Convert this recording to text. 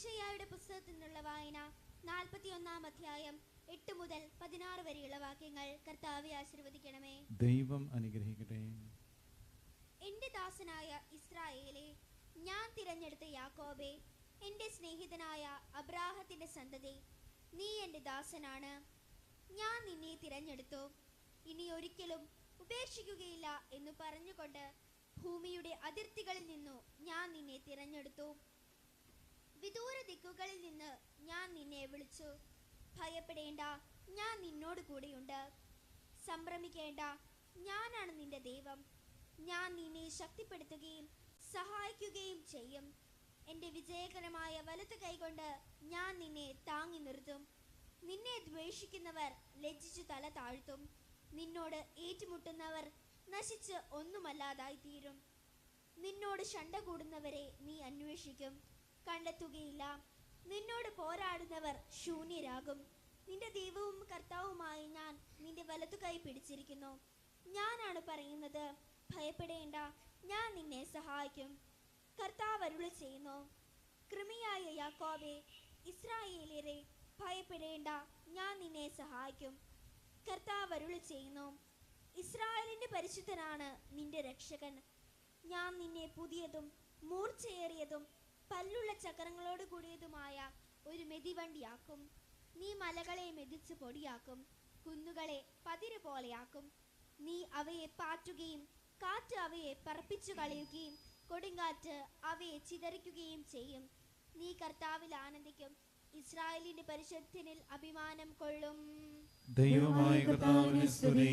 യെശയ്യായുടെ പുസ്തകത്തിൽ നിന്നുള്ള വായന 41 അധ്യായം 8 മുതൽ 16 വരെയുള്ള വാക്യങ്ങൾ. കർത്താവെ ആശീർവദിക്കണമേ. ദൈവം അനുഗ്രഹിക്കട്ടെ. എന്റെ ദാസനായ ഇസ്രായേലേ, ഞാൻ തിരഞ്ഞെടുത്ത യാക്കോബേ, എന്റെ സ്നേഹിതനായ അബ്രാഹത്തിന്റെ സന്തതി, നീ എന്റെ ദാസനാണ്. ഞാൻ നിന്നെ തിരഞ്ഞെടുത്തു, ഇനി ഒരിക്കലും ഉപേക്ഷിക്കുകയില്ല എന്ന് പറഞ്ഞുകൊണ്ട് ഭൂമിയുടെ അതിർത്തികളിൽ നിന്നു ഞാൻ നിന്നെ തിരഞ്ഞെടുത്തു. വിദൂര ദിക്കുകളിൽ നിന്ന് ഞാൻ നിന്നെ വിളിച്ചു. ഭയപ്പെടേണ്ട, ഞാൻ നിന്നോട് കൂടെയുണ്ട്. സംഭ്രമിക്കേണ്ട, ഞാനാണ് നിന്റെ ദൈവം. ഞാൻ നിന്നെ ശക്തിപ്പെടുത്തുകയും സഹായിക്കുകയും ചെയ്യും. എൻ്റെ വിജയകരമായ വലത്ത് കൈകൊണ്ട് ഞാൻ നിന്നെ താങ്ങി നിർത്തും. നിന്നെ ദ്വേഷിക്കുന്നവർ ലജ്ജിച്ചു തല താഴ്ത്തും. നിന്നോട് ഏറ്റുമുട്ടുന്നവർ നശിച്ച് ഒന്നുമല്ലാതായി തീരും. നിന്നോട് ശണ്ട കൂടുന്നവരെ നീ അന്വേഷിക്കും, കണ്ടെത്തുകയില്ല. നിന്നോട് പോരാടുന്നവർ ശൂന്യരാകും. നിന്റെ ദൈവവും കർത്താവുമായി ഞാൻ നിന്റെ വലത്തു കൈ പിടിച്ചിരിക്കുന്നു. ഞാനാണ് പറയുന്നത്, ഭയപ്പെടേണ്ട, ഞാൻ നിന്നെ സഹായിക്കും. കർത്താവ് അരുളി ചെയ്യുന്നു, കൃമിയായ യാക്കോബേ, ഇസ്രായേലിയരെ, ഭയപ്പെടേണ്ട, ഞാൻ നിന്നെ സഹായിക്കും. കർത്താവ് അരുളി ചെയ്യുന്നു, ഇസ്രായേലിന്റെ പരിശുദ്ധനാണ് നിന്റെ രക്ഷകൻ. ഞാൻ നിന്നെ പുതിയതും മൂർച്ചയേറിയതും പല്ലുള്ള ചക്രങ്ങളോട് കൂടിയതുമായ ഒരു മെതിവണ്ടിയാക്കും. നീ മലകളെ മെതിച്ച് പൊടിയാക്കും, കുന്നുകളെ പതിര് പോലെയാക്കും. നീ അവയെ പാറ്റുകയും കാറ്റ് അവയെ പറപ്പിച്ചു കളയുകയും കൊടുങ്കാറ്റ് അവയെ ചിതറിക്കുകയും ചെയ്യും. നീ കർത്താവിൽ ആനന്ദിക്കും, ഇസ്രായേലിന്റെ പരിശുദ്ധനിൽ അഭിമാനം കൊള്ളും. ദൈവമായ കർത്താവിനെ സ്തുതി.